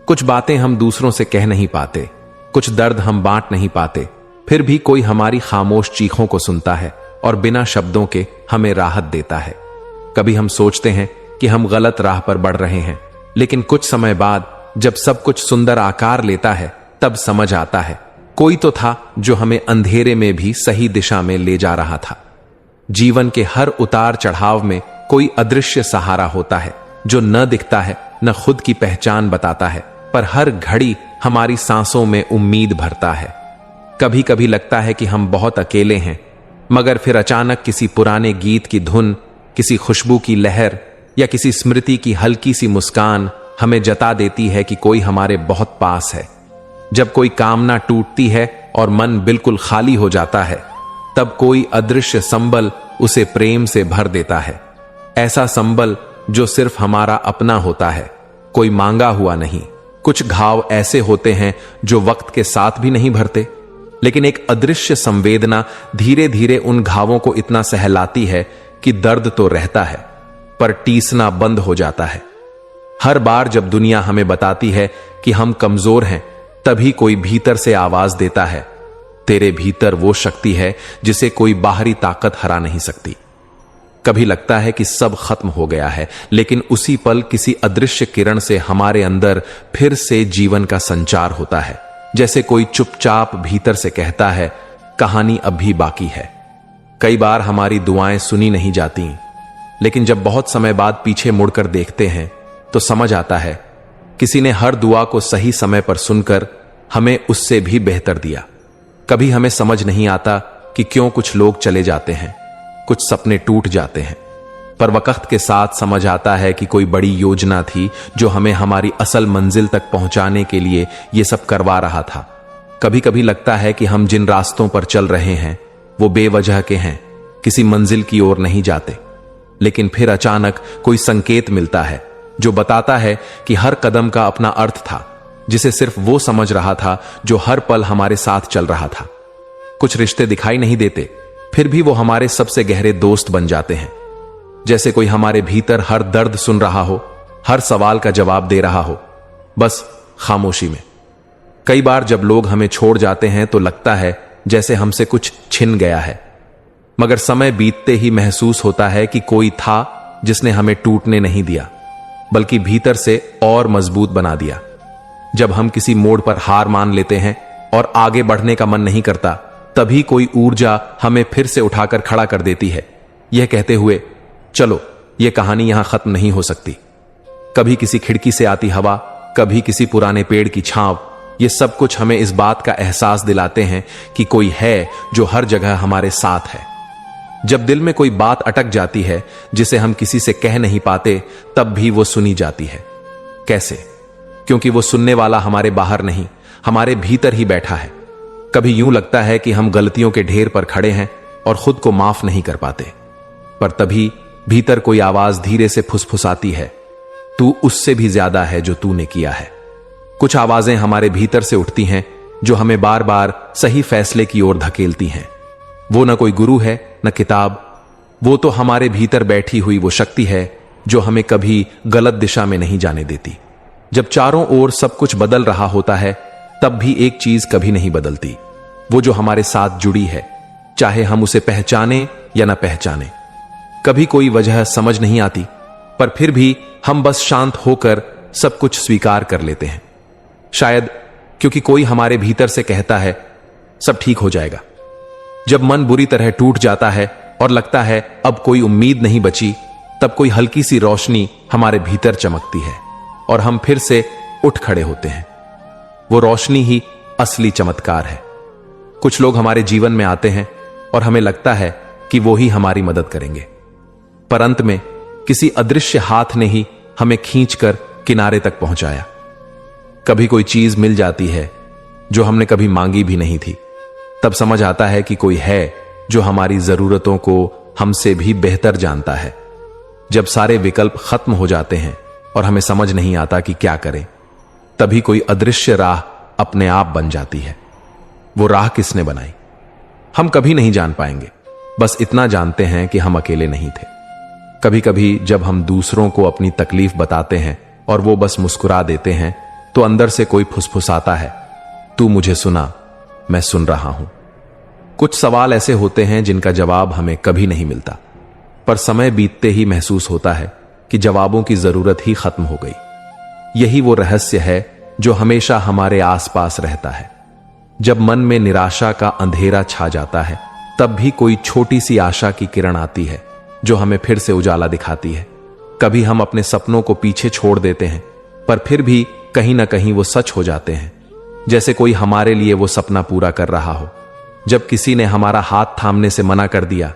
कुछ बातें हम दूसरों से कह नहीं पाते, कुछ दर्द हम बांट नहीं पाते, फिर भी कोई हमारी खामोश चीखों को सुनता है और बिना शब्दों के हमें राहत देता है। कभी हम सोचते हैं कि हम गलत राह पर बढ़ रहे हैं, लेकिन कुछ समय बाद जब सब कुछ सुंदर आकार लेता है, तब समझ आता है कोई तो था जो हमें अंधेरे में भी सही दिशा में ले जा रहा था। जीवन के हर उतार चढ़ाव में कोई अदृश्य सहारा होता है जो न दिखता है न खुद की पहचान बताता है, पर हर घड़ी हमारी सांसों में उम्मीद भरता है। कभी कभी लगता है कि हम बहुत अकेले हैं, मगर फिर अचानक किसी पुराने गीत की धुन, किसी खुशबू की लहर या किसी स्मृति की हल्की सी मुस्कान हमें जता देती है कि कोई हमारे बहुत पास है। जब कोई कामना टूटती है और मन बिल्कुल खाली हो जाता है, तब कोई अदृश्य संबल उसे प्रेम से भर देता है। ऐसा संबल जो सिर्फ हमारा अपना होता है, कोई मांगा हुआ नहीं। कुछ घाव ऐसे होते हैं जो वक्त के साथ भी नहीं भरते, लेकिन एक अदृश्य संवेदना धीरे धीरे उन घावों को इतना सहलाती है कि दर्द तो रहता है, पर टीसना बंद हो जाता है। हर बार जब दुनिया हमें बताती है कि हम कमजोर हैं, तभी कोई भीतर से आवाज देता है, तेरे भीतर वो शक्ति है जिसे कोई बाहरी ताकत हरा नहीं सकती। कभी लगता है कि सब खत्म हो गया है, लेकिन उसी पल किसी अदृश्य किरण से हमारे अंदर फिर से जीवन का संचार होता है। जैसे कोई चुपचाप भीतर से कहता है, कहानी अब भी बाकी है। कई बार हमारी दुआएं सुनी नहीं जाती, लेकिन जब बहुत समय बाद पीछे मुड़कर देखते हैं तो समझ आता है, किसी ने हर दुआ को सही समय पर सुनकर हमें उससे भी बेहतर दिया। कभी हमें समझ नहीं आता कि क्यों कुछ लोग चले जाते हैं, कुछ सपने टूट जाते हैं, पर वक्त के साथ समझ आता है कि कोई बड़ी योजना थी जो हमें हमारी असल मंजिल तक पहुंचाने के लिए यह सब करवा रहा था। कभी कभी लगता है कि हम जिन रास्तों पर चल रहे हैं वो बेवजह के हैं, किसी मंजिल की ओर नहीं जाते। लेकिन फिर अचानक कोई संकेत मिलता है जो बताता है कि हर कदम का अपना अर्थ था, जिसे सिर्फ वो समझ रहा था जो हर पल हमारे साथ चल रहा था। कुछ रिश्ते दिखाई नहीं देते, फिर भी वो हमारे सबसे गहरे दोस्त बन जाते हैं। जैसे कोई हमारे भीतर हर दर्द सुन रहा हो, हर सवाल का जवाब दे रहा हो, बस खामोशी में। कई बार जब लोग हमें छोड़ जाते हैं तो लगता है जैसे हमसे कुछ छिन गया है, मगर समय बीतते ही महसूस होता है कि कोई था जिसने हमें टूटने नहीं दिया, बल्कि भीतर से और मजबूत बना दिया। जब हम किसी मोड़ पर हार मान लेते हैं और आगे बढ़ने का मन नहीं करता, तभी कोई ऊर्जा हमें फिर से उठाकर खड़ा कर देती है, यह कहते हुए, चलो यह कहानी यहां खत्म नहीं हो सकती। कभी किसी खिड़की से आती हवा, कभी किसी पुराने पेड़ की छांव, ये सब कुछ हमें इस बात का एहसास दिलाते हैं कि कोई है जो हर जगह हमारे साथ है। जब दिल में कोई बात अटक जाती है जिसे हम किसी से कह नहीं पाते, तब भी वो सुनी जाती है। कैसे? क्योंकि वो सुनने वाला हमारे बाहर नहीं, हमारे भीतर ही बैठा है। कभी यूं लगता है कि हम गलतियों के ढेर पर खड़े हैं और खुद को माफ नहीं कर पाते, पर तभी भीतर कोई आवाज धीरे से फुसफुसाती है, तू उससे भी ज्यादा है जो तूने किया है। कुछ आवाजें हमारे भीतर से उठती हैं जो हमें बार बार सही फैसले की ओर धकेलती हैं। वो न कोई गुरु है न किताब, वो तो हमारे भीतर बैठी हुई वो शक्ति है जो हमें कभी गलत दिशा में नहीं जाने देती। जब चारों ओर सब कुछ बदल रहा होता है, तब भी एक चीज कभी नहीं बदलती, वो जो हमारे साथ जुड़ी है, चाहे हम उसे पहचाने या न पहचाने। कभी कोई वजह समझ नहीं आती, पर फिर भी हम बस शांत होकर सब कुछ स्वीकार कर लेते हैं। शायद क्योंकि कोई हमारे भीतर से कहता है, सब ठीक हो जाएगा। जब मन बुरी तरह टूट जाता है और लगता है अब कोई उम्मीद नहीं बची, तब कोई हल्की सी रोशनी हमारे भीतर चमकती है और हम फिर से उठ खड़े होते हैं। वो रोशनी ही असली चमत्कार है। कुछ लोग हमारे जीवन में आते हैं और हमें लगता है कि वो ही हमारी मदद करेंगे, पर अंत में किसी अदृश्य हाथ ने ही हमें खींचकर किनारे तक पहुंचाया। कभी कोई चीज मिल जाती है जो हमने कभी मांगी भी नहीं थी, तब समझ आता है कि कोई है जो हमारी जरूरतों को हमसे भी बेहतर जानता है। जब सारे विकल्प खत्म हो जाते हैं और हमें समझ नहीं आता कि क्या करें, तभी कोई अदृश्य राह अपने आप बन जाती है। वो राह किसने बनाई, हम कभी नहीं जान पाएंगे। बस इतना जानते हैं कि हम अकेले नहीं थे। कभी कभी जब हम दूसरों को अपनी तकलीफ बताते हैं और वो बस मुस्कुरा देते हैं, तो अंदर से कोई फुसफुसाता है, तू मुझे सुना, मैं सुन रहा हूं। कुछ सवाल ऐसे होते हैं जिनका जवाब हमें कभी नहीं मिलता, पर समय बीतते ही महसूस होता है कि जवाबों की जरूरत ही खत्म हो गई। यही वो रहस्य है जो हमेशा हमारे आसपास रहता है। जब मन में निराशा का अंधेरा छा जाता है, तब भी कोई छोटी सी आशा की किरण आती है जो हमें फिर से उजाला दिखाती है। कभी हम अपने सपनों को पीछे छोड़ देते हैं, पर फिर भी कहीं ना कहीं वो सच हो जाते हैं, जैसे कोई हमारे लिए वो सपना पूरा कर रहा हो। जब किसी ने हमारा हाथ थामने से मना कर दिया,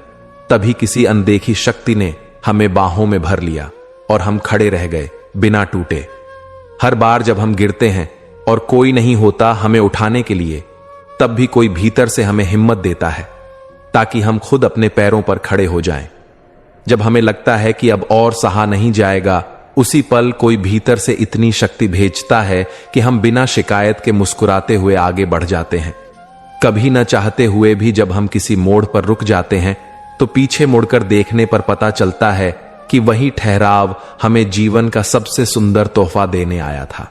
तभी किसी अनदेखी शक्ति ने हमें बाहों में भर लिया और हम खड़े रह गए बिना टूटे। हर बार जब हम गिरते हैं और कोई नहीं होता हमें उठाने के लिए, तब भी कोई भीतर से हमें हिम्मत देता है ताकि हम खुद अपने पैरों पर खड़े हो जाएं। जब हमें लगता है कि अब और सहा नहीं जाएगा, उसी पल कोई भीतर से इतनी शक्ति भेजता है कि हम बिना शिकायत के मुस्कुराते हुए आगे बढ़ जाते हैं। कभी न चाहते हुए भी जब हम किसी मोड़ पर रुक जाते हैं, तो पीछे मुड़कर देखने पर पता चलता है कि वही ठहराव हमें जीवन का सबसे सुंदर तोहफा देने आया था।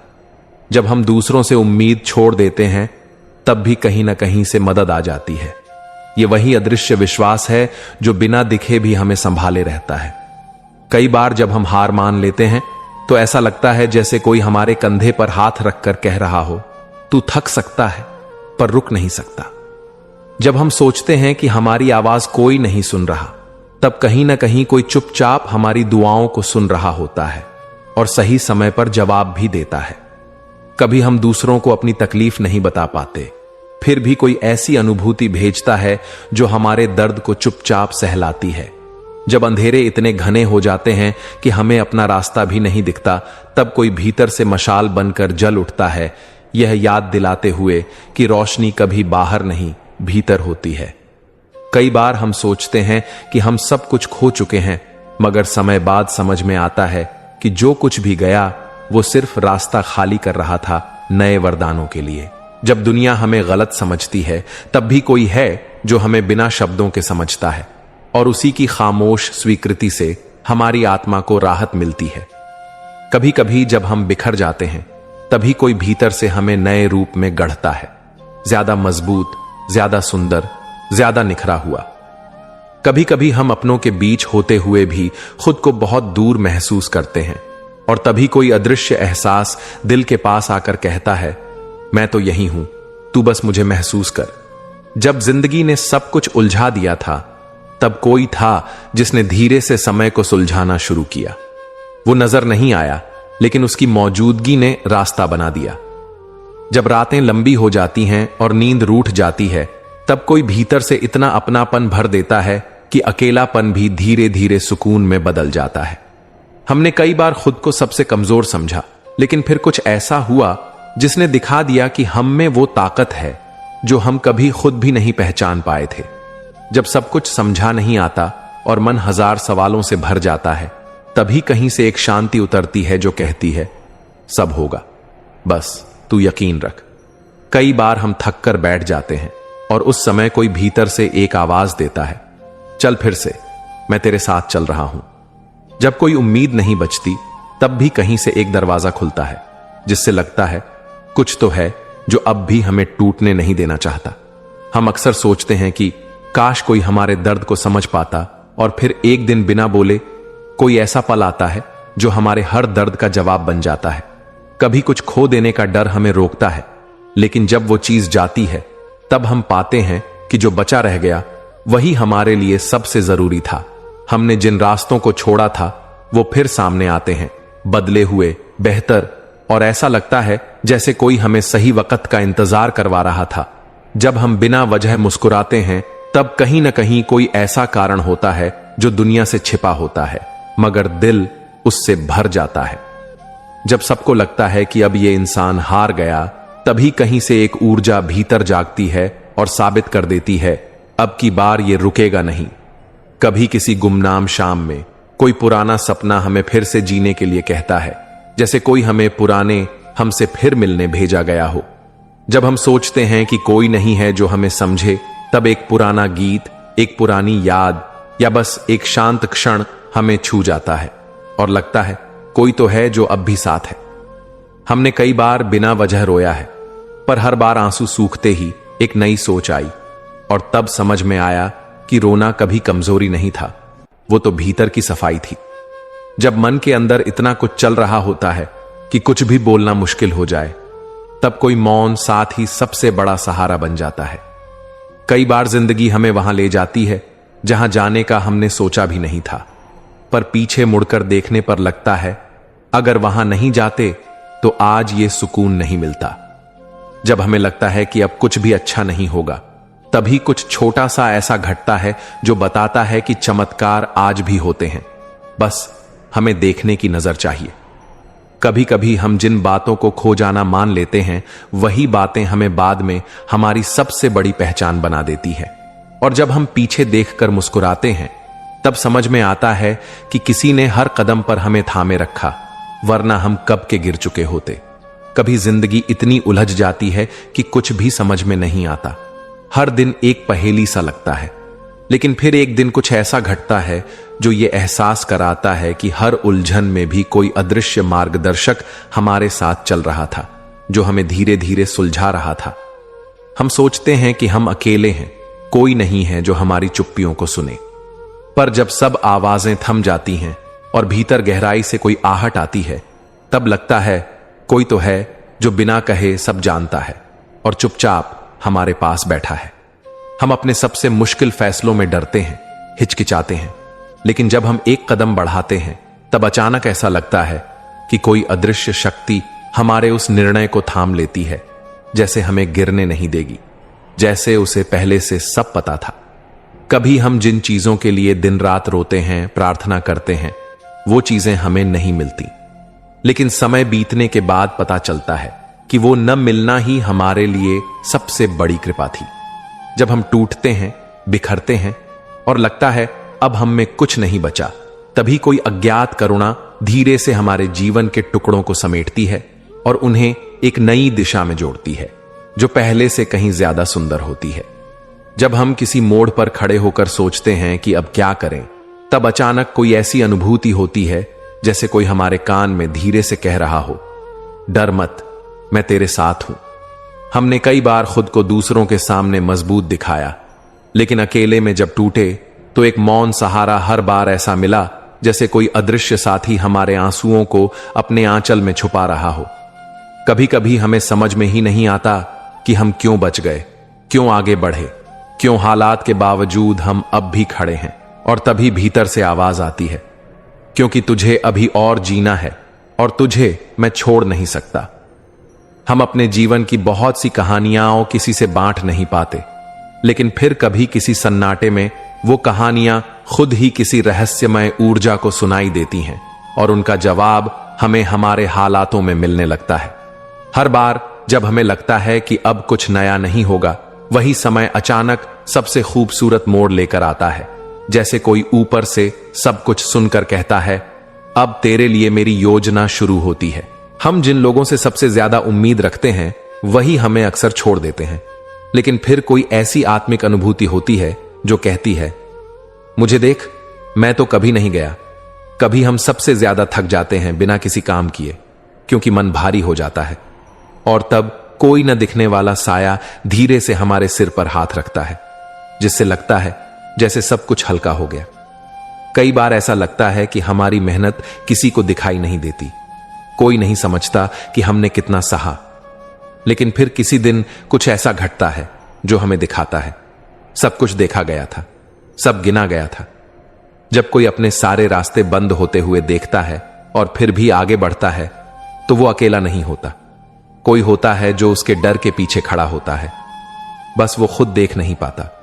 जब हम दूसरों से उम्मीद छोड़ देते हैं, तब भी कहीं ना कहीं से मदद आ जाती है। ये वही अदृश्य विश्वास है जो बिना दिखे भी हमें संभाले रहता है। कई बार जब हम हार मान लेते हैं, तो ऐसा लगता है जैसे कोई हमारे कंधे पर हाथ रखकर कह रहा हो, तू थक सकता है पर रुक नहीं सकता। जब हम सोचते हैं कि हमारी आवाज कोई नहीं सुन रहा, तब कहीं ना कहीं कोई चुपचाप हमारी दुआओं को सुन रहा होता है और सही समय पर जवाब भी देता है। कभी हम दूसरों को अपनी तकलीफ नहीं बता पाते, फिर भी कोई ऐसी अनुभूति भेजता है जो हमारे दर्द को चुपचाप सहलाती है। जब अंधेरे इतने घने हो जाते हैं कि हमें अपना रास्ता भी नहीं दिखता, तब कोई भीतर से मशाल बनकर जल उठता है, यह याद दिलाते हुए कि रोशनी कभी बाहर नहीं भीतर होती है। कई बार हम सोचते हैं कि हम सब कुछ खो चुके हैं, मगर समय बाद समझ में आता है कि जो कुछ भी गया वो सिर्फ रास्ता खाली कर रहा था नए वरदानों के लिए। जब दुनिया हमें गलत समझती है, तब भी कोई है जो हमें बिना शब्दों के समझता है, और उसी की खामोश स्वीकृति से हमारी आत्मा को राहत मिलती है। कभी कभी जब हम बिखर जाते हैं, तभी कोई भीतर से हमें नए रूप में गढ़ता है, ज्यादा मजबूत, ज्यादा सुंदर, ज्यादा निखरा हुआ। कभी कभी हम अपनों के बीच होते हुए भी खुद को बहुत दूर महसूस करते हैं, और तभी कोई अदृश्य एहसास दिल के पास आकर कहता है, मैं तो यही हूं, तू बस मुझे महसूस कर। जब जिंदगी ने सब कुछ उलझा दिया था, तब कोई था जिसने धीरे से समय को सुलझाना शुरू किया। वो नजर नहीं आया, लेकिन उसकी मौजूदगी ने रास्ता बना दिया। जब रातें लंबी हो जाती हैं और नींद रूठ जाती है, तब कोई भीतर से इतना अपनापन भर देता है कि अकेलापन भी धीरे धीरे सुकून में बदल जाता है। हमने कई बार खुद को सबसे कमजोर समझा, लेकिन फिर कुछ ऐसा हुआ जिसने दिखा दिया कि हम में वो ताकत है जो हम कभी खुद भी नहीं पहचान पाए थे। जब सब कुछ समझा नहीं आता और मन हजार सवालों से भर जाता है, तभी कहीं से एक शांति उतरती है जो कहती है, सब होगा, बस तू यकीन रख। कई बार हम थक कर बैठ जाते हैं और उस समय कोई भीतर से एक आवाज देता है, चल फिर से, मैं तेरे साथ चल रहा हूं। जब कोई उम्मीद नहीं बचती, तब भी कहीं से एक दरवाजा खुलता है, जिससे लगता है कुछ तो है जो अब भी हमें टूटने नहीं देना चाहता। हम अक्सर सोचते हैं कि काश कोई हमारे दर्द को समझ पाता, और फिर एक दिन बिना बोले कोई ऐसा पल आता है जो हमारे हर दर्द का जवाब बन जाता है। कभी कुछ खो देने का डर हमें रोकता है, लेकिन जब वो चीज जाती है, तब हम पाते हैं कि जो बचा रह गया वही हमारे लिए सबसे जरूरी था। हमने जिन रास्तों को छोड़ा था वो फिर सामने आते हैं, बदले हुए, बेहतर, और ऐसा लगता है जैसे कोई हमें सही वक्त का इंतजार करवा रहा था। जब हम बिना वजह मुस्कुराते हैं, तब कहीं ना कहीं कोई ऐसा कारण होता है जो दुनिया से छिपा होता है, मगर दिल उससे भर जाता है। जब सबको लगता है कि अब ये इंसान हार गया, तभी कहीं से एक ऊर्जा भीतर जागती है और साबित कर देती है, अब की बार ये रुकेगा नहीं। कभी किसी गुमनाम शाम में कोई पुराना सपना हमें फिर से जीने के लिए कहता है, जैसे कोई हमें पुराने हमसे फिर मिलने भेजा गया हो। जब हम सोचते हैं कि कोई नहीं है जो हमें समझे, तब एक पुराना गीत, एक पुरानी याद, या बस एक शांत क्षण हमें छू जाता है और लगता है कोई तो है जो अब भी साथ है। हमने कई बार बिना वजह रोया है, पर हर बार आंसू सूखते ही एक नई सोच आई, और तब समझ में आया कि रोना कभी कमजोरी नहीं था, वो तो भीतर की सफाई थी। जब मन के अंदर इतना कुछ चल रहा होता है कि कुछ भी बोलना मुश्किल हो जाए, तब कोई मौन साथ ही सबसे बड़ा सहारा बन जाता है। कई बार जिंदगी हमें वहां ले जाती है जहां जाने का हमने सोचा भी नहीं था, पर पीछे मुड़कर देखने पर लगता है अगर वहां नहीं जाते तो आज ये सुकून नहीं मिलता। जब हमें लगता है कि अब कुछ भी अच्छा नहीं होगा, तभी कुछ छोटा सा ऐसा घटता है जो बताता है कि चमत्कार आज भी होते हैं, बस हमें देखने की नजर चाहिए। कभी कभी हम जिन बातों को खो जाना मान लेते हैं, वही बातें हमें बाद में हमारी सबसे बड़ी पहचान बना देती है। और जब हम पीछे देखकर मुस्कुराते हैं, तब समझ में आता है कि किसी ने हर कदम पर हमें थामे रखा, वरना हम कब के गिर चुके होते। कभी जिंदगी इतनी उलझ जाती है कि कुछ भी समझ में नहीं आता। हर दिन एक पहेली सा लगता है, लेकिन फिर एक दिन कुछ ऐसा घटता है जो ये एहसास कराता है कि हर उलझन में भी कोई अदृश्य मार्गदर्शक हमारे साथ चल रहा था, जो हमें धीरे धीरे सुलझा रहा था। हम सोचते हैं कि हम अकेले हैं, कोई नहीं है जो हमारी चुप्पियों को सुने। पर जब सब आवाजें थम जाती हैं और भीतर गहराई से कोई आहट आती है, तब लगता है कोई तो है जो बिना कहे सब जानता है और चुपचाप हमारे पास बैठा है। हम अपने सबसे मुश्किल फैसलों में डरते हैं, हिचकिचाते हैं, लेकिन जब हम एक कदम बढ़ाते हैं, तब अचानक ऐसा लगता है कि कोई अदृश्य शक्ति हमारे उस निर्णय को थाम लेती है, जैसे हमें गिरने नहीं देगी, जैसे उसे पहले से सब पता था। कभी हम जिन चीजों के लिए दिन रात रोते हैं, प्रार्थना करते हैं, वो चीजें हमें नहीं मिलती, लेकिन समय बीतने के बाद पता चलता है कि वो न मिलना ही हमारे लिए सबसे बड़ी कृपा थी। जब हम टूटते हैं, बिखरते हैं और लगता है अब हम में कुछ नहीं बचा, तभी कोई अज्ञात करुणा धीरे से हमारे जीवन के टुकड़ों को समेटती है और उन्हें एक नई दिशा में जोड़ती है, जो पहले से कहीं ज्यादा सुंदर होती है। जब हम किसी मोड़ पर खड़े होकर सोचते हैं कि अब क्या करें, तब अचानक कोई ऐसी अनुभूति होती है जैसे कोई हमारे कान में धीरे से कह रहा हो, डर मत, मैं तेरे साथ हूं। हमने कई बार खुद को दूसरों के सामने मजबूत दिखाया, लेकिन अकेले में जब टूटे तो एक मौन सहारा हर बार ऐसा मिला जैसे कोई अदृश्य साथी हमारे आंसुओं को अपने आंचल में छुपा रहा हो। कभी कभी हमें समझ में ही नहीं आता कि हम क्यों बच गए, क्यों आगे बढ़े, क्यों हालात के बावजूद हम अब भी खड़े हैं। और तभी भीतर से आवाज आती है, क्योंकि तुझे अभी और जीना है और तुझे मैं छोड़ नहीं सकता। हम अपने जीवन की बहुत सी कहानियां किसी से बांट नहीं पाते, लेकिन फिर कभी किसी सन्नाटे में वो कहानियां खुद ही किसी रहस्यमय ऊर्जा को सुनाई देती हैं और उनका जवाब हमें हमारे हालातों में मिलने लगता है। हर बार जब हमें लगता है कि अब कुछ नया नहीं होगा, वही समय अचानक सबसे खूबसूरत मोड़ लेकर आता है, जैसे कोई ऊपर से सब कुछ सुनकर कहता है, अब तेरे लिए मेरी योजना शुरू होती है। हम जिन लोगों से सबसे ज्यादा उम्मीद रखते हैं, वही हमें अक्सर छोड़ देते हैं, लेकिन फिर कोई ऐसी आत्मिक अनुभूति होती है जो कहती है, मुझे देख, मैं तो कभी नहीं गया। कभी हम सबसे ज्यादा थक जाते हैं बिना किसी काम किए, क्योंकि मन भारी हो जाता है, और तब कोई न दिखने वाला साया धीरे से हमारे सिर पर हाथ रखता है, जिससे लगता है जैसे सब कुछ हल्का हो गया। कई बार ऐसा लगता है कि हमारी मेहनत किसी को दिखाई नहीं देती, कोई नहीं समझता कि हमने कितना सहा। लेकिन फिर किसी दिन कुछ ऐसा घटता है जो हमें दिखाता है, सब कुछ देखा गया था, सब गिना गया था। जब कोई अपने सारे रास्ते बंद होते हुए देखता है और फिर भी आगे बढ़ता है, तो वो अकेला नहीं होता। कोई होता है जो उसके डर के पीछे खड़ा होता है, बस वो खुद देख नहीं पाता।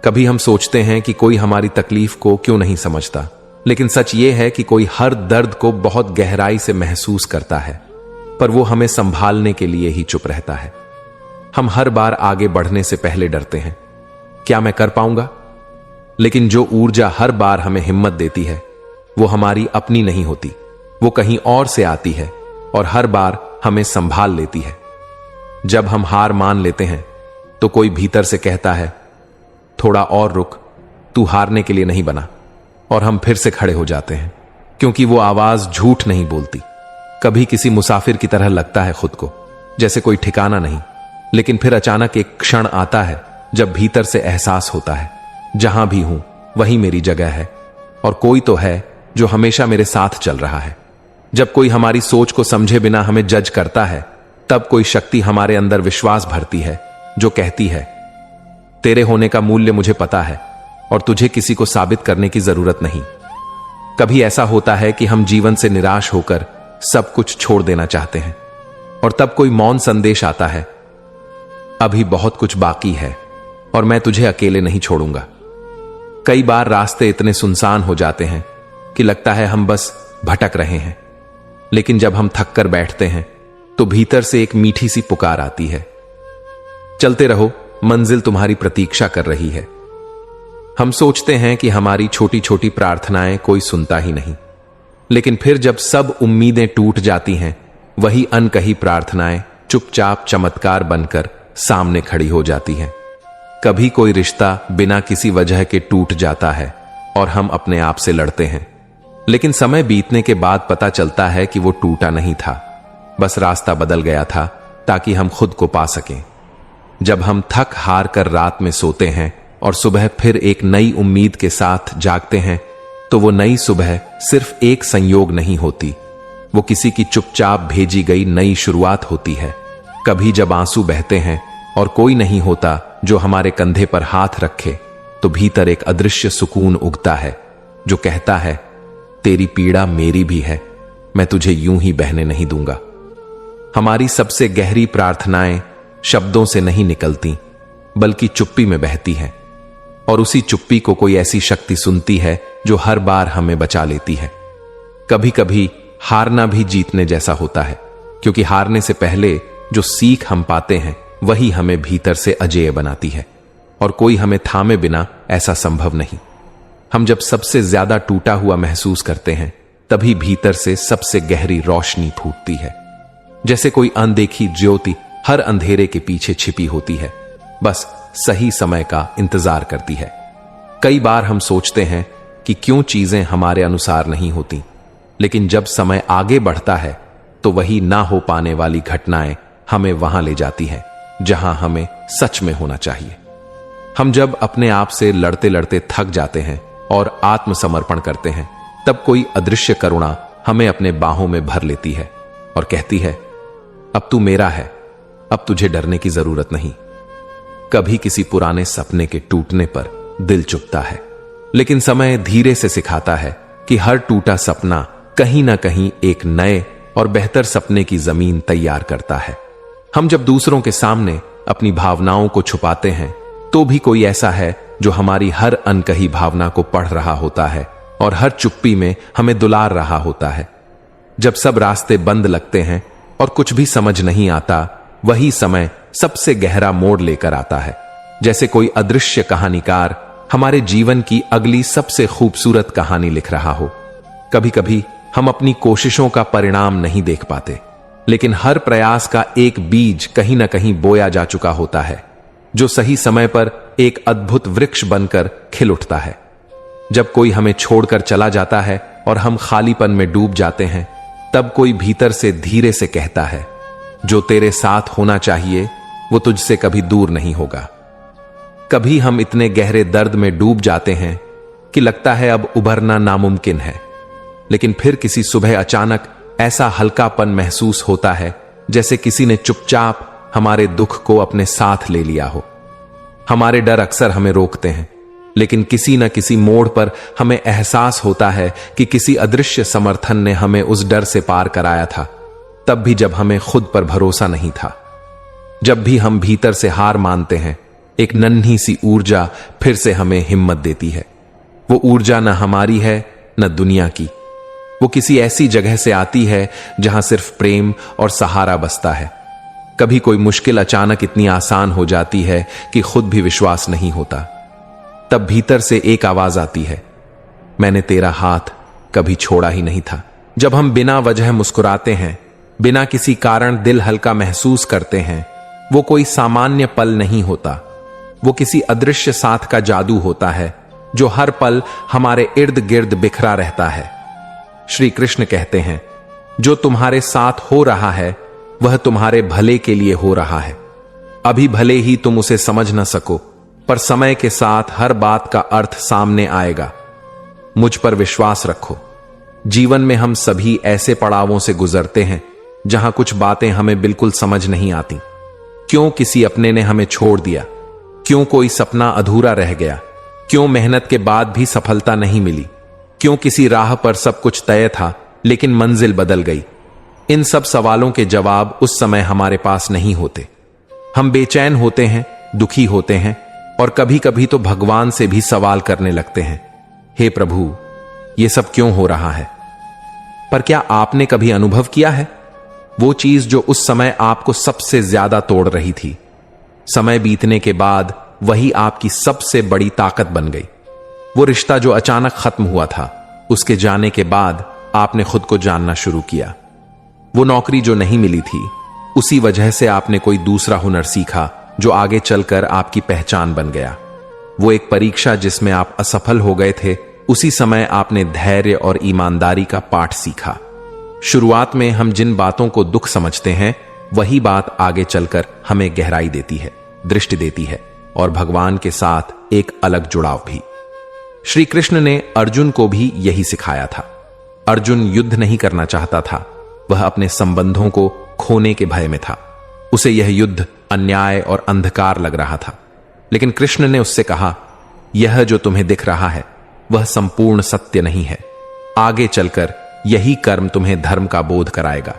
कभी हम सोचते हैं कि कोई हमारी तकलीफ को क्यों नहीं समझता, लेकिन सच ये है कि कोई हर दर्द को बहुत गहराई से महसूस करता है, पर वो हमें संभालने के लिए ही चुप रहता है। हम हर बार आगे बढ़ने से पहले डरते हैं, क्या मैं कर पाऊंगा? लेकिन जो ऊर्जा हर बार हमें हिम्मत देती है, वो हमारी अपनी नहीं होती, वो कहीं और से आती है और हर बार हमें संभाल लेती है। जब हम हार मान लेते हैं, तो कोई भीतर से कहता है, थोड़ा और रुक, तू हारने के लिए नहीं बना। और हम फिर से खड़े हो जाते हैं, क्योंकि वो आवाज झूठ नहीं बोलती। कभी किसी मुसाफिर की तरह लगता है खुद को, जैसे कोई ठिकाना नहीं, लेकिन फिर अचानक एक क्षण आता है जब भीतर से एहसास होता है, जहां भी हूं वही मेरी जगह है और कोई तो है जो हमेशा मेरे साथ चल रहा है। जब कोई हमारी सोच को समझे बिना हमें जज करता है, तब कोई शक्ति हमारे अंदर विश्वास भरती है जो कहती है, तेरे होने का मूल्य मुझे पता है और तुझे किसी को साबित करने की जरूरत नहीं। कभी ऐसा होता है कि हम जीवन से निराश होकर सब कुछ छोड़ देना चाहते हैं, और तब कोई मौन संदेश आता है, अभी बहुत कुछ बाकी है और मैं तुझे अकेले नहीं छोड़ूंगा। कई बार रास्ते इतने सुनसान हो जाते हैं कि लगता है हम बस भटक रहे हैं, लेकिन जब हम थक कर बैठते हैं तो भीतर से एक मीठी सी पुकार आती है, चलते रहो, मंजिल तुम्हारी प्रतीक्षा कर रही है। हम सोचते हैं कि हमारी छोटी छोटी प्रार्थनाएं कोई सुनता ही नहीं, लेकिन फिर जब सब उम्मीदें टूट जाती हैं, वही अनकही प्रार्थनाएं चुपचाप चमत्कार बनकर सामने खड़ी हो जाती हैं। कभी कोई रिश्ता बिना किसी वजह के टूट जाता है और हम अपने आप से लड़ते हैं, लेकिन समय बीतने के बाद पता चलता है कि वो टूटा नहीं था, बस रास्ता बदल गया था ताकि हम खुद को पा सकें। जब हम थक हार कर रात में सोते हैं और सुबह फिर एक नई उम्मीद के साथ जागते हैं, तो वो नई सुबह सिर्फ एक संयोग नहीं होती, वो किसी की चुपचाप भेजी गई नई शुरुआत होती है। कभी जब आंसू बहते हैं और कोई नहीं होता जो हमारे कंधे पर हाथ रखे, तो भीतर एक अदृश्य सुकून उगता है जो कहता है, तेरी पीड़ा मेरी भी है, मैं तुझे यूं ही बहने नहीं दूंगा। हमारी सबसे गहरी प्रार्थनाएं शब्दों से नहीं निकलती, बल्कि चुप्पी में बहती हैं, और उसी चुप्पी को कोई ऐसी शक्ति सुनती है जो हर बार हमें बचा लेती है। कभी कभी हारना भी जीतने जैसा होता है, क्योंकि हारने से पहले जो सीख हम पाते हैं वही हमें भीतर से अजेय बनाती है, और कोई हमें थामे बिना ऐसा संभव नहीं। हम जब सबसे ज्यादा टूटा हुआ महसूस करते हैं, तभी भीतर से सबसे गहरी रोशनी फूटती है, जैसे कोई अनदेखी ज्योति हर अंधेरे के पीछे छिपी होती है, बस सही समय का इंतजार करती है। कई बार हम सोचते हैं कि क्यों चीजें हमारे अनुसार नहीं होती, लेकिन जब समय आगे बढ़ता है तो वही ना हो पाने वाली घटनाएं हमें वहां ले जाती हैं जहां हमें सच में होना चाहिए। हम जब अपने आप से लड़ते लड़ते थक जाते हैं और आत्मसमर्पण करते हैं, तब कोई अदृश्य करुणा हमें अपने बाहों में भर लेती है और कहती है, अब तू मेरा है, अब तुझे डरने की जरूरत नहीं। कभी किसी पुराने सपने के टूटने पर दिल चुभता है, लेकिन समय धीरे से सिखाता है कि हर टूटा सपना कहीं ना कहीं एक नए और बेहतर सपने की जमीन तैयार करता है। हम जब दूसरों के सामने अपनी भावनाओं को छुपाते हैं, तो भी कोई ऐसा है जो हमारी हर अनकही भावना को पढ़ रहा होता है और हर चुप्पी में हमें दुलार रहा होता है। जब सब रास्ते बंद लगते हैं और कुछ भी समझ नहीं आता, वही समय सबसे गहरा मोड़ लेकर आता है, जैसे कोई अदृश्य कहानीकार हमारे जीवन की अगली सबसे खूबसूरत कहानी लिख रहा हो। कभी कभी हम अपनी कोशिशों का परिणाम नहीं देख पाते, लेकिन हर प्रयास का एक बीज कहीं ना कहीं बोया जा चुका होता है, जो सही समय पर एक अद्भुत वृक्ष बनकर खिल उठता है। जब कोई हमें छोड़कर चला जाता है और हम खालीपन में डूब जाते हैं, तब कोई भीतर से धीरे से कहता है, जो तेरे साथ होना चाहिए वो तुझसे कभी दूर नहीं होगा। कभी हम इतने गहरे दर्द में डूब जाते हैं कि लगता है अब उभरना नामुमकिन है, लेकिन फिर किसी सुबह अचानक ऐसा हल्कापन महसूस होता है जैसे किसी ने चुपचाप हमारे दुख को अपने साथ ले लिया हो। हमारे डर अक्सर हमें रोकते हैं, लेकिन किसी न किसी मोड़ पर हमें एहसास होता है कि किसी अदृश्य समर्थन ने हमें उस डर से पार कराया था, तब भी जब हमें खुद पर भरोसा नहीं था। जब भी हम भीतर से हार मानते हैं, एक नन्ही सी ऊर्जा फिर से हमें हिम्मत देती है। वो ऊर्जा न हमारी है न दुनिया की, वो किसी ऐसी जगह से आती है जहां सिर्फ प्रेम और सहारा बसता है। कभी कोई मुश्किल अचानक इतनी आसान हो जाती है कि खुद भी विश्वास नहीं होता। तब भीतर से एक आवाज आती है, मैंने तेरा हाथ कभी छोड़ा ही नहीं था। जब हम बिना वजह मुस्कुराते हैं, बिना किसी कारण दिल हल्का महसूस करते हैं, वो कोई सामान्य पल नहीं होता, वो किसी अदृश्य साथ का जादू होता है जो हर पल हमारे इर्द गिर्द बिखरा रहता है। श्री कृष्ण कहते हैं, जो तुम्हारे साथ हो रहा है वह तुम्हारे भले के लिए हो रहा है। अभी भले ही तुम उसे समझ न सको, पर समय के साथ हर बात का अर्थ सामने आएगा। मुझ पर विश्वास रखो। जीवन में हम सभी ऐसे पड़ावों से गुजरते हैं जहां कुछ बातें हमें बिल्कुल समझ नहीं आती। क्यों किसी अपने ने हमें छोड़ दिया, क्यों कोई सपना अधूरा रह गया, क्यों मेहनत के बाद भी सफलता नहीं मिली, क्यों किसी राह पर सब कुछ तय था लेकिन मंजिल बदल गई। इन सब सवालों के जवाब उस समय हमारे पास नहीं होते। हम बेचैन होते हैं, दुखी होते हैं और कभी कभी तो भगवान से भी सवाल करने लगते हैं, हे प्रभु, ये सब क्यों हो रहा है? पर क्या आपने कभी अनुभव किया है वो चीज जो उस समय आपको सबसे ज्यादा तोड़ रही थी, समय बीतने के बाद वही आपकी सबसे बड़ी ताकत बन गई? वो रिश्ता जो अचानक खत्म हुआ था, उसके जाने के बाद आपने खुद को जानना शुरू किया। वो नौकरी जो नहीं मिली थी, उसी वजह से आपने कोई दूसरा हुनर सीखा जो आगे चलकर आपकी पहचान बन गया। वो एक परीक्षा जिसमें आप असफल हो गए थे, उसी समय आपने धैर्य और ईमानदारी का पाठ सीखा। शुरुआत में हम जिन बातों को दुख समझते हैं, वही बात आगे चलकर हमें गहराई देती है, दृष्टि देती है और भगवान के साथ एक अलग जुड़ाव भी। श्री कृष्ण ने अर्जुन को भी यही सिखाया था। अर्जुन युद्ध नहीं करना चाहता था, वह अपने संबंधों को खोने के भय में था। उसे यह युद्ध अन्याय और अंधकार लग रहा था। लेकिन कृष्ण ने उससे कहा, यह जो तुम्हें दिख रहा है वह संपूर्ण सत्य नहीं है। आगे चलकर यही कर्म तुम्हें धर्म का बोध कराएगा।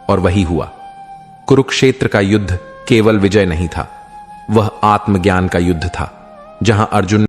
और वही हुआ। कुरुक्षेत्र का युद्ध केवल विजय नहीं था, वह आत्मज्ञान का युद्ध था, जहां अर्जुन